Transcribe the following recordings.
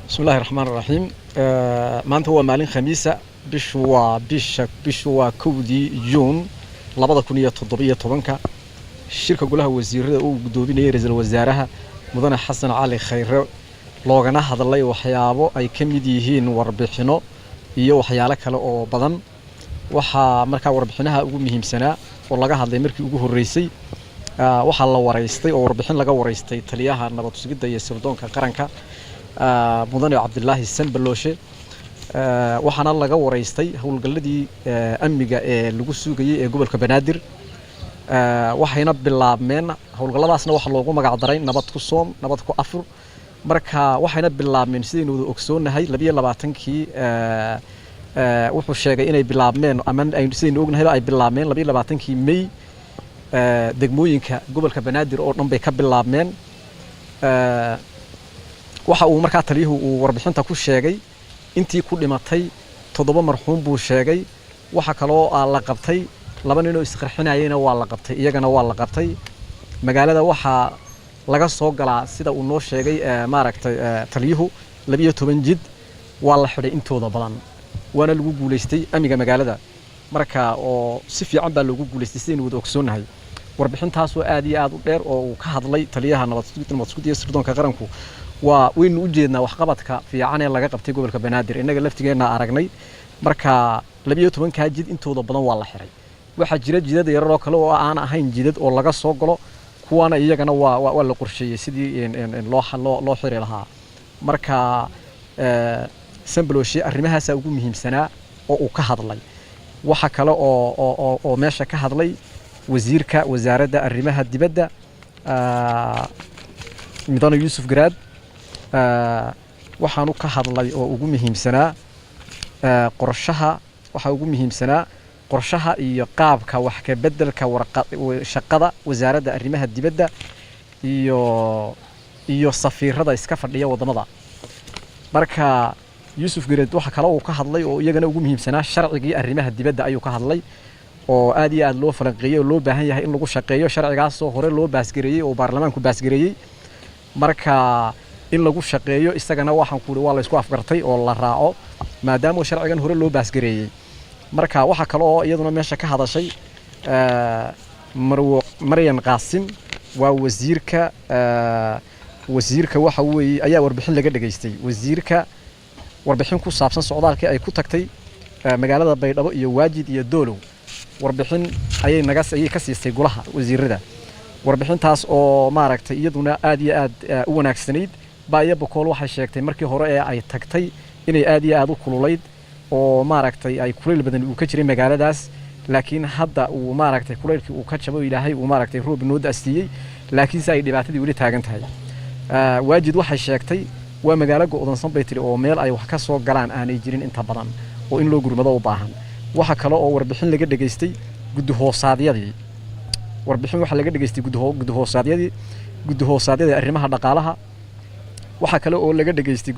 بسم الله الرحمن الرحيم maanta waa maalin khamiisa bishu waa kowdii June 2017 shirka golaha wasiirada uu gudoominayay ra'iisul wasaaraha mudane Xasan Cali Khayre loogana hadlay waxyaabo ay ka mid yihiin warbixino iyo waxyaalo kale oo badan waxa markaa warbixinaha ugu muhiimsanaa oo laga hadlay markii ugu horeysay waxa la wareystay oo warbixin laga wareystay taliyaha nabad sugidda iyo sirdoonka qaranka mudane Cabdullaahi Sanbalooshe waxaana laga wareystay howlgaladii amniga ee lagu sugayay ee gobolka Banaadir waxayna bilaabmeen howlgaladaasna waxa loogu magac daray nabad ku soom nabad ku afur marka waxayna bilaabmeen sidaynu wada ogsoonahay 22kii wuxuu sheegay inay bilaabmeen ama ay sidaynu ognahay ay bilaabmeen 22kii May degmooyinka gobolka Banaadir oo dhan bay ka bilaabmeen waxa uu markaa taliyuhu uu warbixinta ku sheegay intii ku dhimatay 7 marxuum buu sheegay waxa kale oo la qabtay 2 nin oo isqarxinayayna waa la qabtay iyagana waa la qabtay magaalada waxa laga soo galaa sida uu noo sheegay maaragtay taliyuhu 12 jid waa la xidhay intooda badan waana lagu guuleystay amiga magaalada marka oo si fiican baa lagu guuleystay sidaynu wada ogsoonahay warbixintaas oo aad iyo aad u dheer oo uu ka hadlay taliyaha nabad sugidda iyo sirdoonka qaranku waa waynu u jeednaa waxqabadka fiican ee laga qabtay gobolka Banaadir inaga laftigeena aragnay marka 12 jid intooda badan waa la xiray waxa jira jidad yar oo kale oo aan ahayn jidad oo laga soo galo kuwana iyagana waa la qorsheeyay sidii loo xiri lahaa marka Sanbalooshe arrimahaas ugu muhiimsanaa oo uu ka hadlay waxa kale oo meesha ka hadlay wasiirka wasaaradda arrimaha dibadda Midane Yuusuf Garaad waxaanu ka hadlay oo ugu muhiimsanaa qorshaha waxa ugu muhiimsanaa qorshaha iyo qaabka wax ka bedelka shaqada wasaaradda arrimaha dibadda iyo safiirada iska fadhiya wadamada marka Yuusuf Garaad waxa kale oo ka hadlay oo iyagana ugu muhiimsanaa sharcigii arrimaha dibadda ayuu ka hadlay oo aad iyo aad loo falanqeeyay oo loo baahan yahay in lagu shaqeeyo sharcigaas oo hore loo baasgareeyay oo baarlamaanku baasgareeyay marka in lagu shaqeeyo isagana waxaan ku waa la isku afgartay oo la raaco maadaama sharcigan hore loo baasgareeyay marka waxa kale oo iyaduna meesha ka hadashay Maryan Qaasim waa wasiirka waxa weeye ayaa warbixin laga dhageystay wasiirka warbixin ku saabsan socdaalkii ay ku tagtay magaalada Baydhabo iyo Waajid iyo Doolow warbixin ayay ka siisay golaha wasiirada warbixintaas oo maaragtay iyaduna aad iyo aad u wanaagsanayd baaya boqol waxay sheegtay markii hore ee ay tagtay inay aad iyo aad u kululayd oo maaragtay ay kuleyl badan uu ka jiray magaaladaas laakiin hadda uu maaragtay kuleylkii uu ka jabo ilaahay uu maaragtay roob noo daastiyay laakiin ay dhibaatadii wali taagan tahay Waajid waxay sheegtay waa magaalo go'doonsan bay tiri oo meel ay wax ka soo galaan aanay jirin inta badan oo in loo gurmado u baahan waxa kale oo warbixin laga dhageystay gudahoosaadiyadii warbixin waxa laga dhageystay gudahoosaadiyada arrimaha dhaqaalaha waxa kale oo laga dhageystay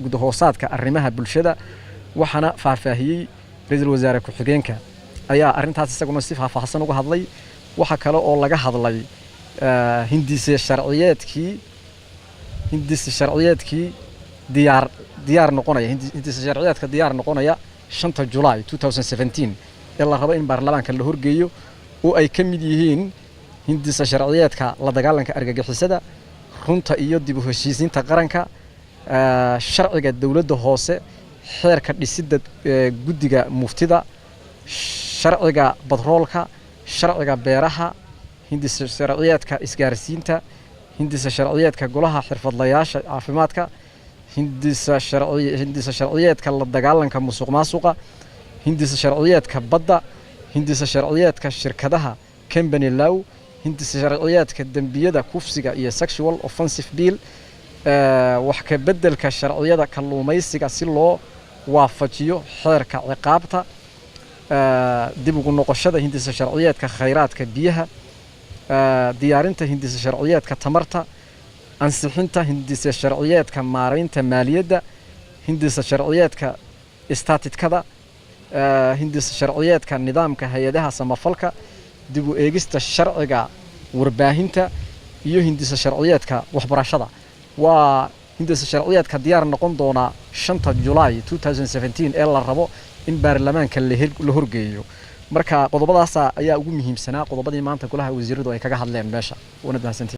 gudahoosaadka arrimaha bulshada waxana faahfaahiyay ra'iisul wasaare ku xigeenka ayaa arintaas isaguna si faahfaahsan uga hadlay waxa kale oo laga hadlay hindise sharciyeedkii diyaar noqonaya 5 July 2017 ee la rabo in baarlamaanka la horgeeyo oo ay ka mid yihiin hindisa sharciyeedka la dagaalanka argagixisada runta iyo dib u heshiisiinta qaranka sharciga dawladda hoose xeerka dhisidda guddiga muftida sharciga batroolka sharciga beeraha hindisa sharciyeedka isgaarsiinta hindisa sharciyeedka golaha xirfadlayaasha caafimaadka hindisa sharciyeedka la dagaalanka musuqmaasuqa hindisa sharciyeedka badda hindisa sharciyeedka shirkadaha company law hindisa sharciyeedka dambiyada kufsiga iyo sexual offensive bill wax ka bedelka sharciyada kalluumaysiga si loo waafajiyo xeerka ciqaabta dib ugu noqoshada hindisa sharciyeedka khayraadka biyaha diyaarinta hindisa sharciyeedka tamarta ansixinta hindisa sharciyeedka maareynta maaliyadda hindisa sharciyeedka istaatiskada hindisa sharciyeedka nidaamka hay'adaha samafalka dib u eegista sharciga warbaahinta iyo hindisa sharciyeedka waxbarashada waa hindisa sharciyeedka diyaar noqon doona 5 July 2017 ee la rabo in baarlamaanka la horgeeyo marka qodobadaas ayaa ugu muhiimsanaa qodobadii maanta golaha wasiiradu ay kaga hadleen meesha wana